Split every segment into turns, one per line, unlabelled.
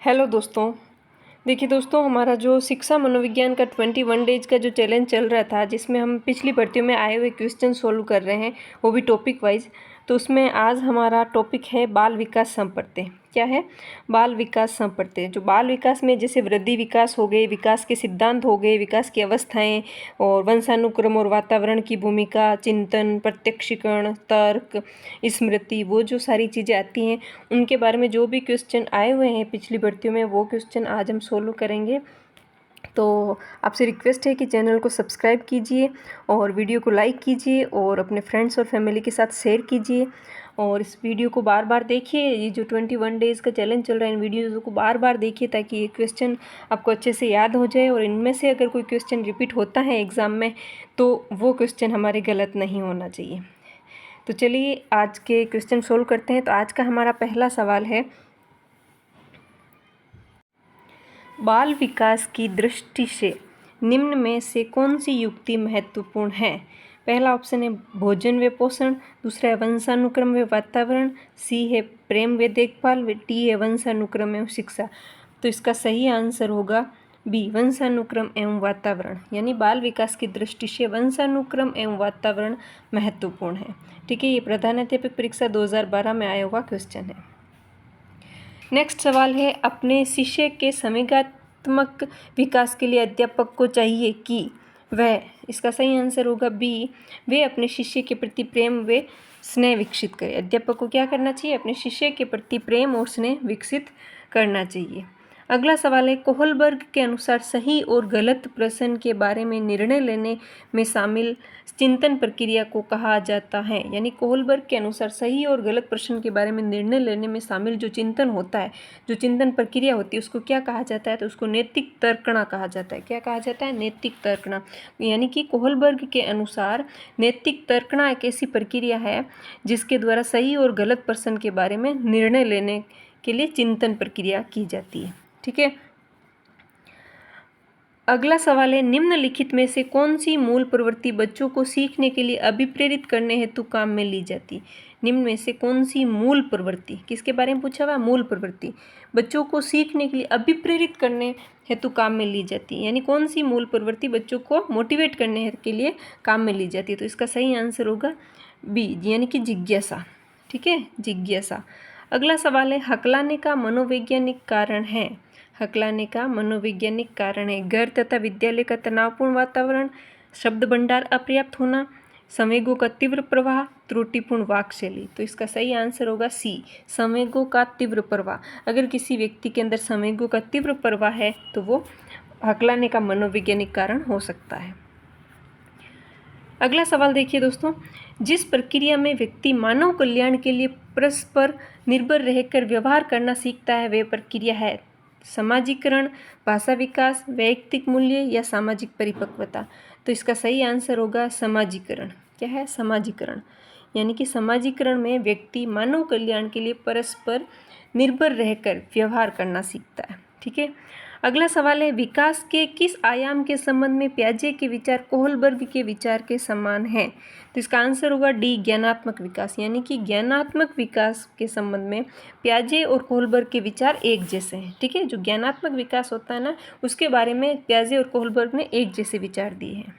Hello दोस्तों। देखिए दोस्तों, हमारा जो शिक्षा मनोविज्ञान का 21 डेज का जो चैलेंज चल रहा था, जिसमें हम पिछली भर्तियों में आए हुए क्वेश्चन सोल्व कर रहे हैं, वो भी टॉपिक वाइज। तो उसमें आज हमारा टॉपिक है बाल विकास संपर्ते। क्या है? बाल विकास संपर्ते। जो बाल विकास में जैसे वृद्धि विकास हो गए, विकास के सिद्धांत हो गए, विकास की अवस्थाएं और वंशानुक्रम और वातावरण की भूमिका, चिंतन, प्रत्यक्षीकरण, तर्क, स्मृति, वो जो सारी चीज़ें आती हैं उनके बारे में जो भी क्वेश्चन आए हुए हैं पिछली भर्तियों में, वो क्वेश्चन आज हम सोल्व करेंगे। तो आपसे रिक्वेस्ट है कि चैनल को सब्सक्राइब कीजिए और वीडियो को लाइक कीजिए और अपने फ्रेंड्स और फैमिली के साथ शेयर कीजिए। और इस वीडियो को बार बार देखिए। ये जो 21 डेज़ का चैलेंज चल रहा है, इन वीडियोज़ को बार बार देखिए ताकि ये क्वेश्चन आपको अच्छे से याद हो जाए। और इनमें से अगर कोई क्वेश्चन रिपीट होता है एग्ज़ाम में, तो वो क्वेश्चन हमारे गलत नहीं होना चाहिए। तो चलिए आज के क्वेश्चन सोल्व करते हैं। तो आज का हमारा पहला सवाल है, बाल विकास की दृष्टि से निम्न में से कौन सी युक्ति महत्वपूर्ण है? पहला ऑप्शन है भोजन व पोषण, दूसरा है वंशानुक्रम व वातावरण, सी है प्रेम व देखभाल, व डी है वंशानुक्रम एवं शिक्षा। तो इसका सही आंसर होगा बी, वंशानुक्रम एवं वातावरण। यानी बाल विकास की दृष्टि से वंशानुक्रम एवं वातावरण महत्वपूर्ण है। ठीक है, ये प्रधानाध्यापक परीक्षा 2012 में आया हुआ क्वेश्चन है। नेक्स्ट सवाल है, अपने शिष्य के संवेगात्मक विकास के लिए अध्यापक को चाहिए कि वह, इसका सही आंसर होगा बी, वे अपने शिष्य के प्रति प्रेम व स्नेह विकसित करें। अध्यापक को क्या करना चाहिए? अपने शिष्य के प्रति प्रेम और स्नेह विकसित करना चाहिए। अगला सवाल है, कोहलबर्ग के अनुसार सही और गलत प्रश्न के बारे में निर्णय लेने में शामिल चिंतन प्रक्रिया को कहा जाता है। यानी कोहलबर्ग के अनुसार सही और गलत प्रश्न के बारे में निर्णय लेने में शामिल जो चिंतन होता है, जो चिंतन प्रक्रिया होती है, उसको क्या कहा जाता है? तो उसको नैतिक तर्कणा कहा जाता है। क्या कहा जाता है? नैतिक तर्कणा। यानी कि कोहलबर्ग के अनुसार नैतिक तर्कणा एक ऐसी प्रक्रिया है जिसके द्वारा सही और गलत प्रश्न के बारे में निर्णय लेने के लिए चिंतन प्रक्रिया की जाती है। ठीक है। अगला सवाल है, निम्नलिखित में से कौन सी मूल प्रवृत्ति बच्चों को सीखने के लिए अभिप्रेरित करने हेतु काम में ली जाती? निम्न में से कौन सी मूल प्रवृत्ति, किसके बारे में पूछा हुआ? मूल प्रवृत्ति बच्चों को सीखने के लिए अभिप्रेरित करने हेतु काम में ली जाती है। यानी कौन सी मूल प्रवृत्ति बच्चों को मोटिवेट करने के लिए काम में ली जाती है? तो इसका सही आंसर होगा बी, यानी कि जिज्ञासा। ठीक है, जिज्ञासा। अगला सवाल है, हकलाने का मनोवैज्ञानिक कारण है। हकलाने का मनोवैज्ञानिक कारण है घर तथा विद्यालय का तनावपूर्ण वातावरण, शब्द भंडार अपर्याप्त होना, संवेगों का तीव्र प्रवाह, त्रुटिपूर्ण वाक्शैली। तो इसका सही आंसर होगा सी, संवेगों का तीव्र प्रवाह। अगर किसी व्यक्ति के अंदर संवेगों का तीव्र प्रवाह है तो वो हकलाने का मनोवैज्ञानिक कारण हो सकता है। अगला सवाल देखिए दोस्तों, जिस प्रक्रिया में व्यक्ति मानव कल्याण के लिए परस्पर निर्भर रहकर व्यवहार करना सीखता है, वह प्रक्रिया है समाजीकरण, भाषा विकास, वैयक्तिक मूल्य या सामाजिक परिपक्वता। तो इसका सही आंसर होगा समाजीकरण। क्या है? समाजीकरण। यानी कि समाजीकरण में व्यक्ति मानव कल्याण के लिए परस्पर निर्भर रहकर व्यवहार करना सीखता है। ठीक है। अगला सवाल है, विकास के किस आयाम के संबंध में पियाजे के विचार कोहलबर्ग के विचार के समान हैं? तो इसका आंसर होगा डी, ज्ञानात्मक विकास। यानी कि ज्ञानात्मक विकास के संबंध में पियाजे और कोहलबर्ग के विचार एक जैसे हैं। ठीक है, जो ज्ञानात्मक विकास होता है ना, उसके बारे में पियाजे और कोहलबर्ग ने एक जैसे विचार दिए हैं।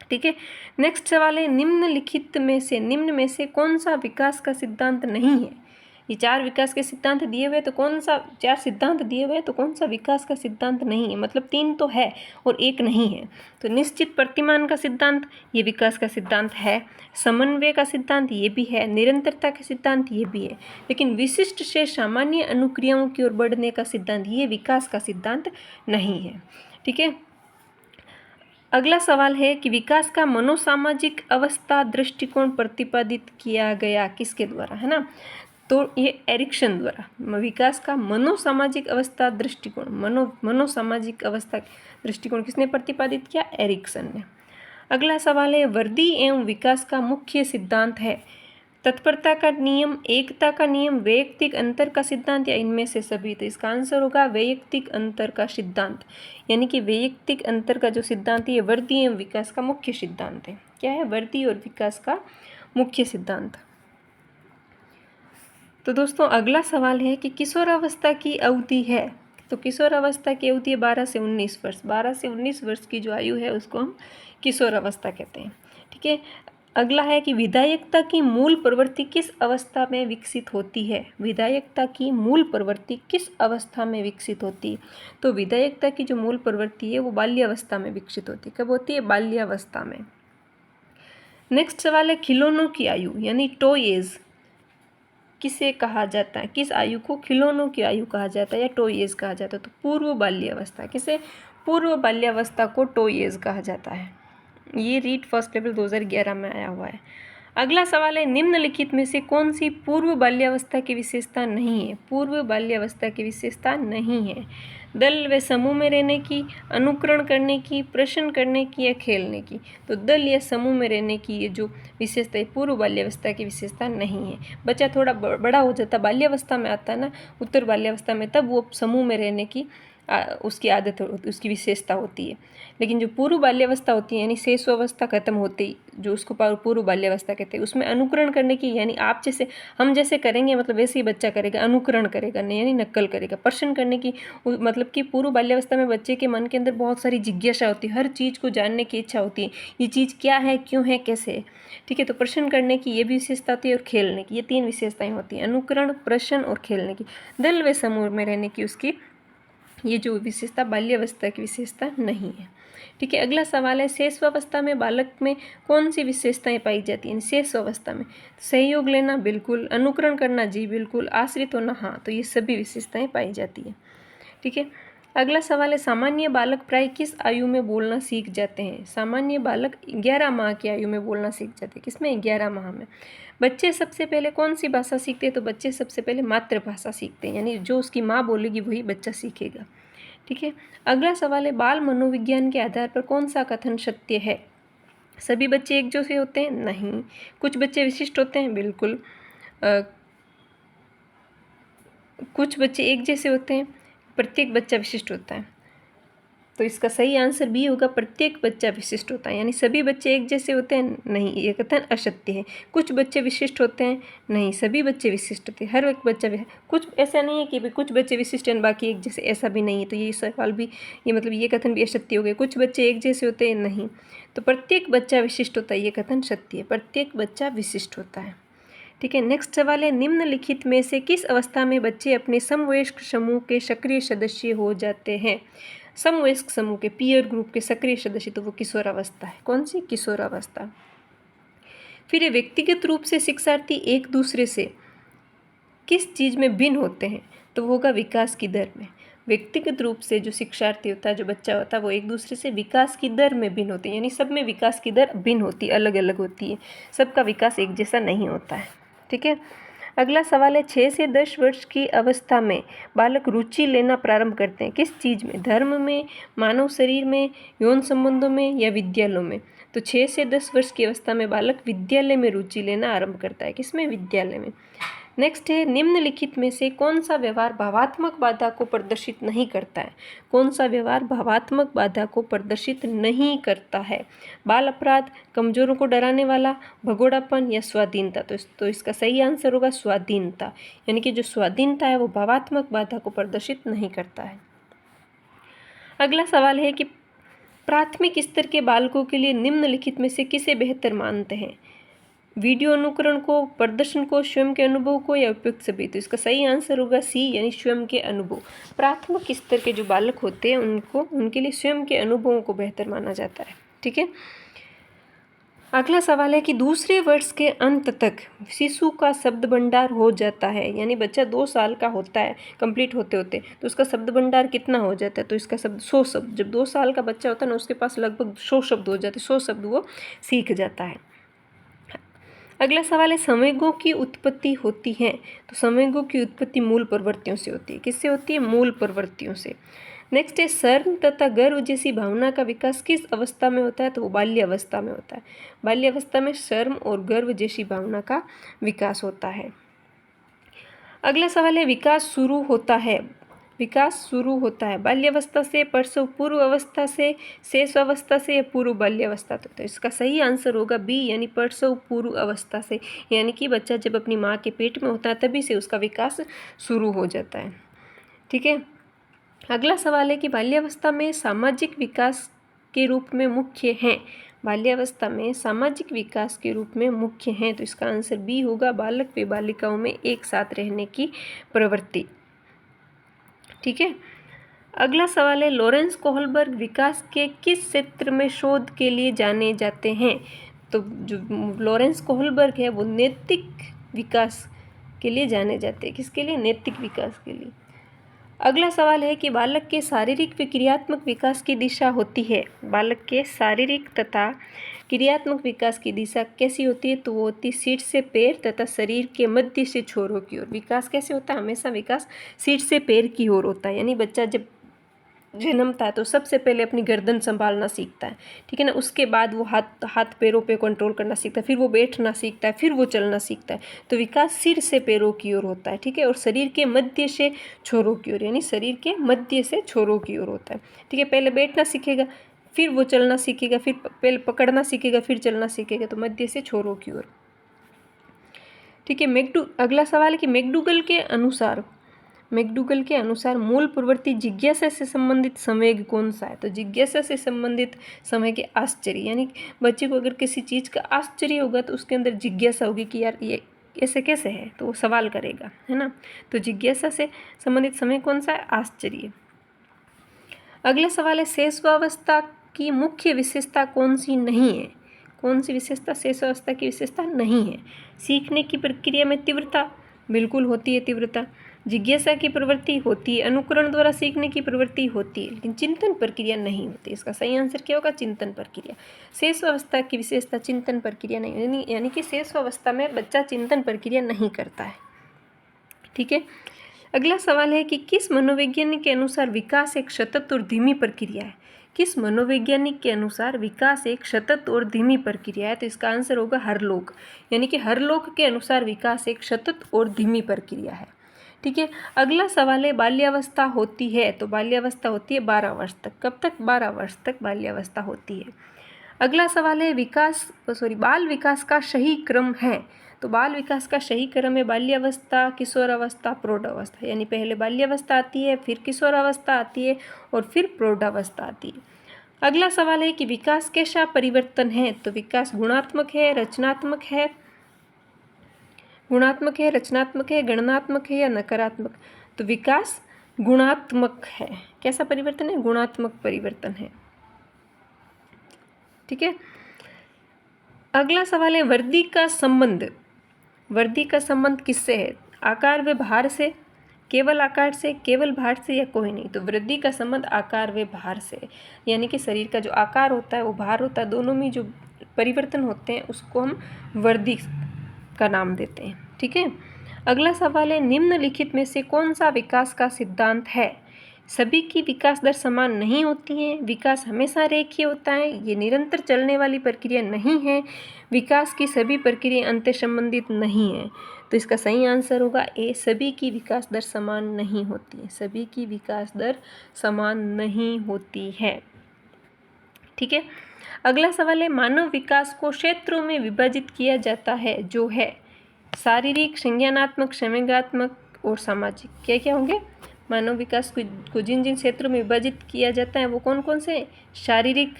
ठीक है। नेक्स्ट सवाल है, निम्न में से कौन सा विकास का सिद्धांत नहीं है? ये चार विकास के सिद्धांत दिए हुए, तो कौन सा, चार सिद्धांत दिए हुए, तो कौन सा विकास का सिद्धांत नहीं है? मतलब तीन तो है और एक नहीं है। तो निश्चित प्रतिमान का सिद्धांत, ये विकास का सिद्धांत है। समन्वय का सिद्धांत, ये भी है। निरंतरता का सिद्धांत, ये भी है। लेकिन विशिष्ट से सामान्य अनुक्रियाओं की ओर बढ़ने का सिद्धांत, ये विकास का सिद्धांत नहीं है। ठीक है। अगला सवाल है कि विकास का मनोसामाजिक अवस्था दृष्टिकोण प्रतिपादित किया गया किसके द्वारा, है ना? तो ये एरिक्सन द्वारा। विकास का मनोसामाजिक अवस्था दृष्टिकोण, मनोसामाजिक अवस्था दृष्टिकोण किसने प्रतिपादित किया? एरिक्सन ने। अगला सवाल है, वृद्धि एवं विकास का मुख्य सिद्धांत है तत्परता का नियम, एकता का नियम, वैयक्तिक अंतर का सिद्धांत या इनमें से सभी। तो इसका आंसर होगा वैयक्तिक अंतर का सिद्धांत। यानी कि वैयक्तिक अंतर का जो सिद्धांत है, ये वृद्धि एवं विकास का मुख्य सिद्धांत है। क्या है? वृद्धि और विकास का मुख्य सिद्धांत। तो दोस्तों अगला सवाल है कि किशोरावस्था की अवधि है, तो किशोरावस्था की अवधि है 12 से 19 वर्ष। 12 से 19 वर्ष की जो आयु है उसको हम किशोरावस्था कहते हैं। ठीक है। अगला है कि विधायकता की मूल प्रवृत्ति किस अवस्था में विकसित होती है। विधायकता की मूल प्रवृत्ति किस अवस्था में विकसित होती है। तो विधायकता की जो मूल प्रवृत्ति है वो बाल्यावस्था में विकसित होती है। कब होती है? बाल्यावस्था में। नेक्स्ट सवाल है खिलौनों की आयु यानी टॉय एज किसे कहा जाता है। किस आयु को खिलौनों की आयु कहा जाता है या टॉय एज कहा जाता है। तो पूर्व बाल्यावस्था। किसे? पूर्व बाल्यावस्था को टॉय एज कहा जाता है। ये रीट फर्स्ट लेवल 2011 में आया हुआ है। अगला सवाल है निम्नलिखित में से कौन सी पूर्व बाल्यावस्था की विशेषता नहीं है। पूर्व बाल्यावस्था की विशेषता नहीं है। दल व समूह में रहने की, अनुकरण करने की, प्रश्न करने की या खेलने की। तो दल या समूह में रहने की ये जो विशेषता है पूर्व बाल्यावस्था की विशेषता नहीं है। बच्चा थोड़ा बड़ा हो जाता, बाल्यावस्था में आता है ना, उत्तर बाल्यावस्था में, तब वो समूह में रहने की उसकी आदत होती, उसकी विशेषता होती है। लेकिन जो पूर्व बाल्यावस्था होती है यानी शैशवावस्था खत्म होती, जो उसको पूर्व बाल्यावस्था कहते हैं, उसमें अनुकरण करने की यानी आप जैसे हम जैसे करेंगे मतलब वैसे ही बच्चा करेगा, अनुकरण करेगा नहीं यानी नकल करेगा। प्रश्न करने की मतलब कि पूर्व बाल्यावस्था में बच्चे के मन के अंदर बहुत सारी जिज्ञासा होती है, हर चीज़ को जानने की इच्छा होती है, ये चीज़ क्या है, क्यों है, कैसे है। ठीक है। तो प्रश्न करने की ये भी विशेषता होती है और खेलने की, ये 3 विशेषताएं होती हैं, अनुकरण, प्रश्न और खेलने की। दल व समूह में रहने की उसकी ये जो विशेषता बाल्यावस्था की विशेषता नहीं है। ठीक है। अगला सवाल है शैशवावस्था में बालक में कौन सी विशेषताएं पाई जाती हैं। शैशवावस्था में सहयोग लेना बिल्कुल, अनुकरण करना जी बिल्कुल, आश्रित होना हाँ, तो ये सभी विशेषताएं पाई जाती हैं। ठीक है। अगला सवाल है सामान्य बालक प्राय किस आयु में बोलना सीख जाते हैं। सामान्य बालक 11 माह की आयु में बोलना सीख जाते हैं। किसमें? 11 माह में। बच्चे सबसे पहले कौन सी भाषा सीखते हैं। तो बच्चे सबसे पहले मातृभाषा सीखते हैं, यानी जो उसकी माँ बोलेगी वही बच्चा सीखेगा। ठीक है। अगला सवाल है बाल मनोविज्ञान के आधार पर कौन सा कथन सत्य है। सभी बच्चे एक जैसे होते हैं? नहीं। कुछ बच्चे विशिष्ट होते हैं? बिल्कुल। कुछ बच्चे एक जैसे होते हैं? प्रत्येक बच्चा विशिष्ट होता है। तो इसका सही आंसर बी होगा, प्रत्येक बच्चा विशिष्ट होता है। यानी सभी बच्चे एक जैसे होते हैं? नहीं, ये कथन असत्य है। कुछ बच्चे विशिष्ट होते हैं? नहीं, सभी बच्चे विशिष्ट होते हैं। हर एक बच्चा कुछ ऐसा नहीं है कि कुछ बच्चे विशिष्ट हैं बाकी एक जैसे, ऐसा भी नहीं है। तो ये सवाल भी ये मतलब ये कथन भी असत्य हो गए। कुछ बच्चे एक जैसे होते हैं? नहीं। तो प्रत्येक बच्चा विशिष्ट होता है, ये कथन सत्य है, प्रत्येक बच्चा विशिष्ट होता है। ठीक है। नेक्स्ट सवाल है निम्नलिखित में से किस अवस्था में बच्चे अपने समवयस्क समूह के सक्रिय सदस्य हो जाते हैं। समवयस्क समूह के पीयर ग्रुप के सक्रिय सदस्य, तो वो किशोरावस्था है। कौन सी? किशोरावस्था। फिर ये व्यक्तिगत रूप से शिक्षार्थी एक दूसरे से किस चीज़ में भिन्न होते हैं। तो वो होगा विकास की दर में। व्यक्तिगत रूप से जो शिक्षार्थी होता है, जो बच्चा होता है, वो एक दूसरे से विकास की दर में भिन्न होते हैं। यानी सब में विकास की दर भिन्न होती है, अलग अलग होती है, सबका विकास एक जैसा नहीं होता है। ठीक है। अगला सवाल है 6 से 10 वर्ष की अवस्था में बालक रुचि लेना प्रारंभ करते हैं। किस चीज़ में? धर्म में, मानव शरीर में, यौन संबंधों में या विद्यालयों में। तो 6 से 10 वर्ष की अवस्था में बालक विद्यालय में रुचि लेना आरंभ करता है। किसमें? विद्यालय में। नेक्स्ट है निम्नलिखित में से कौन सा व्यवहार भावात्मक बाधा को प्रदर्शित नहीं करता है। कौन सा व्यवहार भावात्मक बाधा को प्रदर्शित नहीं करता है। बाल अपराध, कमजोरों को डराने वाला, भगोड़ापन या स्वाधीनता। तो इसका सही आंसर होगा स्वाधीनता। यानी कि जो स्वाधीनता है वो भावात्मक बाधा को प्रदर्शित नहीं करता है। अगला सवाल है कि प्राथमिक स्तर के बालकों के लिए निम्नलिखित में से किसे बेहतर मानते हैं। वीडियो अनुकरण को, प्रदर्शन को, स्वयं के अनुभव को या उपयुक्त सभी। तो इसका सही आंसर होगा सी, यानी स्वयं के अनुभव। प्राथमिक स्तर के जो बालक होते हैं उनके लिए स्वयं के अनुभवों को बेहतर माना जाता है। ठीक है। अगला सवाल है कि दूसरे वर्ष के अंत तक शिशु का शब्द भंडार हो जाता है। यानी बच्चा 2 साल का होता है कंप्लीट होते होते, तो उसका शब्द भंडार कितना हो जाता है। तो इसका शब्द 100 शब्द। जब 2 साल का बच्चा होता है ना, उसके पास लगभग 100 शब्द हो जाते हैं। 100 शब्द वो सीख जाता है। अगला सवाल है संवेगों की उत्पत्ति होती है। तो संवेगों की उत्पत्ति मूल प्रवृत्तियों से होती है। किससे होती है? मूल प्रवृत्तियों से। नेक्स्ट है शर्म तथा गर्व जैसी भावना का विकास किस अवस्था में होता है। तो वो बाल्यावस्था में होता है। बाल्यावस्था में शर्म और गर्व जैसी भावना का विकास होता है। अगला सवाल है विकास शुरू होता है विकास शुरू होता है बाल्यावस्था से, प्रसव पूर्व अवस्था से, शेष अवस्था से या पूर्व बाल्यावस्था। तो इसका सही आंसर होगा बी, यानी प्रसव पूर्व अवस्था से, यानी कि बच्चा जब अपनी माँ के पेट में होता है तभी से उसका विकास शुरू हो जाता है। ठीक है, अगला सवाल है कि बाल्यावस्था में सामाजिक विकास के रूप में मुख्य हैं, बाल्यावस्था में सामाजिक विकास के रूप में मुख्य हैं। तो इसका आंसर बी होगा, बालक व बालिकाओं में एक साथ रहने की प्रवृत्ति। ठीक है, अगला सवाल है लॉरेंस कोहलबर्ग विकास के किस क्षेत्र में शोध के लिए जाने जाते हैं। तो जो लॉरेंस कोहलबर्ग है वो नैतिक विकास के लिए जाने जाते हैं। किसके लिए? नैतिक विकास के लिए। अगला सवाल है कि बालक के शारीरिक व क्रियात्मक विकास की दिशा होती है, बालक के शारीरिक तथा क्रियात्मक विकास की दिशा कैसी होती है? तो वो होती है सीट से पैर तथा शरीर के मध्य से छोरों की ओर। विकास कैसे होता है? हमेशा विकास सीट से पैर की ओर होता है, यानी बच्चा जब जन्मता है तो सबसे पहले अपनी गर्दन संभालना सीखता है, ठीक है ना। उसके बाद वो हाथ पैरों पे कंट्रोल करना सीखता है, फिर वो बैठना सीखता है, फिर वो चलना सीखता है। तो विकास सिर से पैरों की ओर होता है, ठीक है, और शरीर के मध्य से छोरों की ओर, यानी शरीर के मध्य से छोरों की ओर होता है। ठीक है, पहले बैठना सीखेगा, फिर वो चलना सीखेगा, फिर पहले पकड़ना सीखेगा, फिर चलना सीखेगा, तो मध्य से छोरों की ओर। ठीक है, अगला सवाल है कि मैकडूगल के अनुसार मूल प्रवृत्ति जिज्ञासा से संबंधित संवेग कौन सा है? तो जिज्ञासा से संबंधित संवेग आश्चर्य, यानी बच्चे को अगर किसी चीज़ का आश्चर्य होगा तो उसके अंदर जिज्ञासा होगी कि यार ये ऐसे कैसे है, तो वो सवाल करेगा, है ना। तो जिज्ञासा से संबंधित संवेग कौन सा है? आश्चर्य। अगला सवाल है शेषावस्था की मुख्य विशेषता कौन सी नहीं है? कौन सी विशेषता शेषावस्था की विशेषता नहीं है? सीखने की प्रक्रिया में तीव्रता, बिल्कुल होती है तीव्रता। जिज्ञासा की प्रवृत्ति होती है, अनुकरण द्वारा सीखने की प्रवृत्ति होती है, लेकिन चिंतन प्रक्रिया नहीं होती। इसका सही आंसर क्या होगा? चिंतन प्रक्रिया। शेष अवस्था की विशेषता चिंतन प्रक्रिया नहीं, यानी कि शेष अवस्था में बच्चा चिंतन प्रक्रिया नहीं करता है। ठीक है, अगला सवाल है कि किस मनोवैज्ञानिक के अनुसार विकास एक सतत और धीमी प्रक्रिया है? किस मनोवैज्ञानिक के अनुसार विकास एक सतत और धीमी प्रक्रिया है? तो इसका आंसर होगा हरलोक, यानी कि हरलोक के अनुसार विकास एक सतत और धीमी प्रक्रिया है। ठीक है, अगला सवाल है बाल्यावस्था होती है, तो बाल्यावस्था होती है 12 वर्ष तक। कब तक? 12 वर्ष तक बाल्यावस्था होती है। अगला सवाल है बाल विकास का सही क्रम है, तो बाल विकास का सही क्रम है बाल्यावस्था, किशोरावस्था, प्रौढ़ावस्था, यानी पहले बाल्यावस्था आती है, फिर किशोरावस्था आती है और फिर प्रौढ़ावस्था आती है। अगला सवाल है कि विकास कैसा परिवर्तन है? तो विकास गुणात्मक है, रचनात्मक है, रचनात्मक है, गणनात्मक है या नकारात्मक? तो विकास गुणात्मक है। कैसा परिवर्तन है? गुणात्मक परिवर्तन है। ठीक है, अगला सवाल है वर्दी का संबंध किससे है? आकार व भार से, केवल आकार से, केवल भार से या कोई नहीं? तो वृद्धि का संबंध आकार व भार से, यानी कि शरीर का जो आकार होता है वो भार होता है, दोनों में जो परिवर्तन होते हैं उसको हम वृद्धि का नाम देते हैं। ठीक है, अगला सवाल है निम्नलिखित में से कौन सा विकास का सिद्धांत है? सभी की विकास दर समान नहीं होती है, विकास हमेशा रेखीय होता है, ये निरंतर चलने वाली प्रक्रिया नहीं है, विकास की सभी प्रक्रिया अंतर संबंधित नहीं है। तो इसका सही आंसर होगा ए, सभी की विकास दर समान नहीं होती है, सभी की विकास दर समान नहीं होती है। ठीक है, अगला सवाल है मानव विकास को क्षेत्रों में विभाजित किया जाता है, जो है शारीरिक, संज्ञानात्मक, संवेगात्मक और सामाजिक। क्या क्या होंगे? मानव विकास को जिन जिन क्षेत्रों में विभाजित किया जाता है वो कौन कौन से? शारीरिक,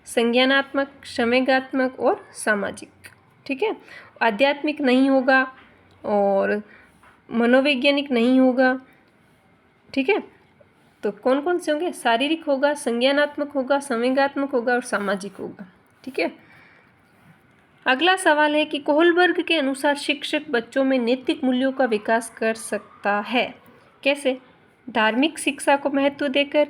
संज्ञानात्मक, संवेगात्मक और सामाजिक। ठीक है, आध्यात्मिक नहीं होगा और मनोवैज्ञानिक नहीं होगा। ठीक है, तो कौन कौन से होंगे? शारीरिक होगा, संज्ञानात्मक होगा, संवेगात्मक होगा और सामाजिक होगा। ठीक है, अगला सवाल है कि कोहलबर्ग के अनुसार शिक्षक बच्चों में नैतिक मूल्यों का विकास कर सकता है। कैसे? धार्मिक शिक्षा को महत्व देकर,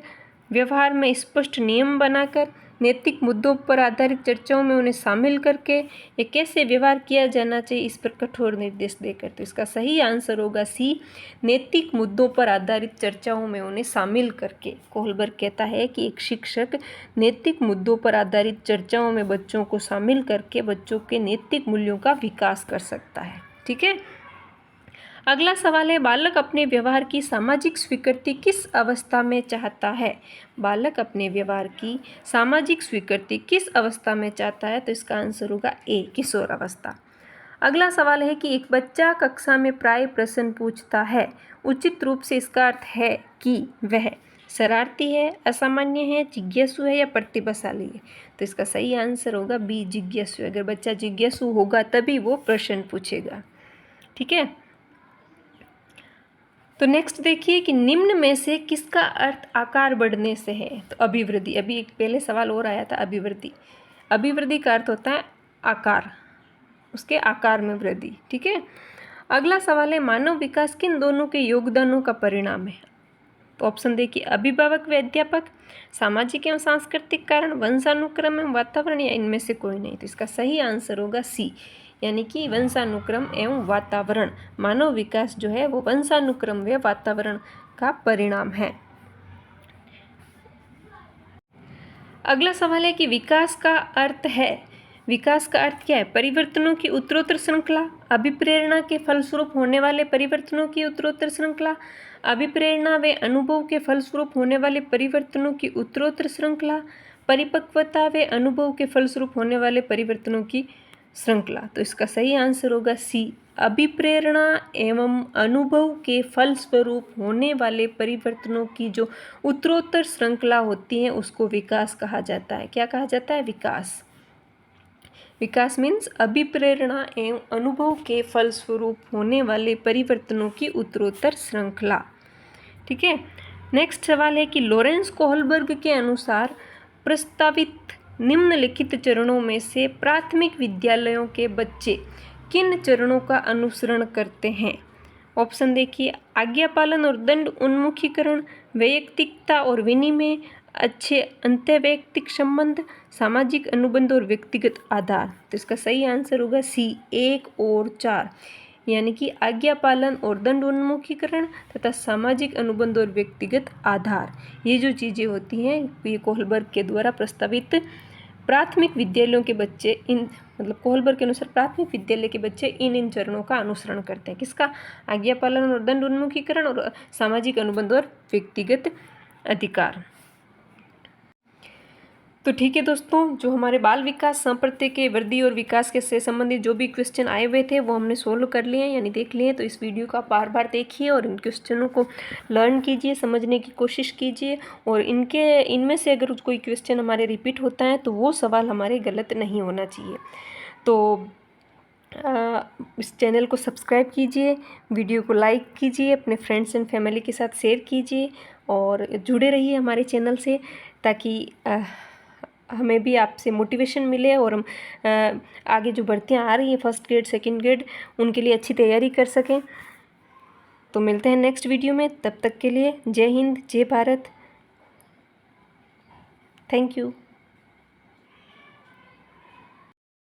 व्यवहार में स्पष्ट नियम बनाकर, नैतिक मुद्दों पर आधारित चर्चाओं में उन्हें शामिल करके, या कैसे व्यवहार किया जाना चाहिए इस पर कठोर निर्देश देकर। तो इसका सही आंसर होगा सी, नैतिक मुद्दों पर आधारित चर्चाओं में उन्हें शामिल करके। कोहलबर्ग कहता है कि एक शिक्षक नैतिक मुद्दों पर आधारित चर्चाओं में बच्चों को शामिल करके बच्चों के नैतिक मूल्यों का विकास कर सकता है। ठीक है, अगला सवाल है, बालक अपने व्यवहार की सामाजिक स्वीकृति किस अवस्था में चाहता है? बालक अपने व्यवहार की सामाजिक स्वीकृति किस अवस्था में चाहता है? तो इसका आंसर होगा ए, किशोर अवस्था। अगला सवाल है कि एक बच्चा कक्षा में प्राय प्रश्न पूछता है, उचित रूप से इसका अर्थ है कि वह शरारती है, असामान्य है, जिज्ञासु है या प्रतिभाशाली है? तो इसका सही आंसर होगा बी, जिज्ञासु। अगर बच्चा जिज्ञासु होगा तभी वो प्रश्न पूछेगा। ठीक है, तो नेक्स्ट देखिए कि निम्न में से किसका अर्थ आकार बढ़ने से है? तो अभिवृद्धि। अभी एक पहले सवाल और आया था, अभिवृद्धि। अभिवृद्धि का अर्थ होता है आकार, उसके आकार में वृद्धि। ठीक है, अगला सवाल है, मानव विकास किन दोनों के योगदानों का परिणाम है? तो ऑप्शन देखिए, अभिभावक व अध्यापक, सामाजिक एवं सांस्कृतिक कारण, वंशानुक्रम एवं वातावरण, या इनमें से कोई नहीं? तो इसका सही आंसर होगा सी, यानी कि वंशानुक्रम एवं वातावरण। मानव विकास जो है वो वंशानुक्रम व वातावरण का परिणाम है। अगला सवाल है कि विकास का अर्थ है, विकास का अर्थ क्या है? परिवर्तनों की उत्तरोत्तर श्रृंखला, अभिप्रेरणा के फलस्वरूप होने वाले परिवर्तनों की उत्तरोत्तर श्रृंखला, अभिप्रेरणा व अनुभव के फलस्वरूप होने वाले परिवर्तनों की उत्तरोत्तर श्रृंखला, परिपक्वता व अनुभव के फलस्वरूप होने वाले परिवर्तनों की श्रृंखला। तो इसका सही आंसर होगा सी, अभिप्रेरणा एवं अनुभव के फलस्वरूप होने वाले परिवर्तनों की जो उत्तरोत्तर श्रृंखला होती है उसको विकास कहा जाता है। क्या कहा जाता है? विकास। विकास मीन्स अभिप्रेरणा एवं अनुभव के फलस्वरूप होने वाले परिवर्तनों की उत्तरोत्तर श्रृंखला। ठीक है, नेक्स्ट सवाल है कि लॉरेंस कोहलबर्ग के अनुसार प्रस्तावित निम्नलिखित चरणों में से प्राथमिक विद्यालयों के बच्चे किन चरणों का अनुसरण करते हैं? ऑप्शन देखिए, आज्ञा पालन और दंड उन्मुखीकरण, वैयक्तिकता और विनिमय, अच्छे अंतर्वैयक्तिक संबंध, सामाजिक अनुबंध और व्यक्तिगत आधार। तो इसका सही आंसर होगा सी, 1 और 4, यानी कि आज्ञा पालन और दंड उन्मुखीकरण तथा सामाजिक अनुबंध और व्यक्तिगत आधार। ये जो चीज़ें होती हैं ये कोहलबर्ग के द्वारा प्रस्तावित प्राथमिक विद्यालयों के बच्चे इन कोहलबर्ग के अनुसार प्राथमिक विद्यालय के बच्चे इन चरणों का अनुसरण करते हैं। किसका? आज्ञा पालन और दंड उन्मुखीकरण और सामाजिक अनुबंध और व्यक्तिगत अधिकार। तो ठीक है दोस्तों, जो हमारे बाल विकास, संप्रत्य के वृद्धि और विकास के से संबंधित जो भी क्वेश्चन आए हुए थे वो हमने सोल्व कर लिए हैं, यानी देख लिए। तो इस वीडियो को आप बार बार देखिए और इन क्वेश्चनों को लर्न कीजिए, समझने की कोशिश कीजिए। और इनमें से अगर कोई क्वेश्चन हमारे रिपीट होता है तो वो सवाल हमारे गलत नहीं होना चाहिए। तो इस चैनल को सब्सक्राइब कीजिए, वीडियो को लाइक कीजिए, अपने फ्रेंड्स एंड फैमिली के साथ शेयर कीजिए और जुड़े रहिए हमारे चैनल से, ताकि हमें भी आपसे मोटिवेशन मिले और हम आगे जो भर्तियाँ आ रही हैं फर्स्ट ग्रेड, सेकंड ग्रेड, उनके लिए अच्छी तैयारी कर सकें। तो मिलते हैं नेक्स्ट वीडियो में, तब तक के लिए जय हिंद, जय भारत, थैंक यू।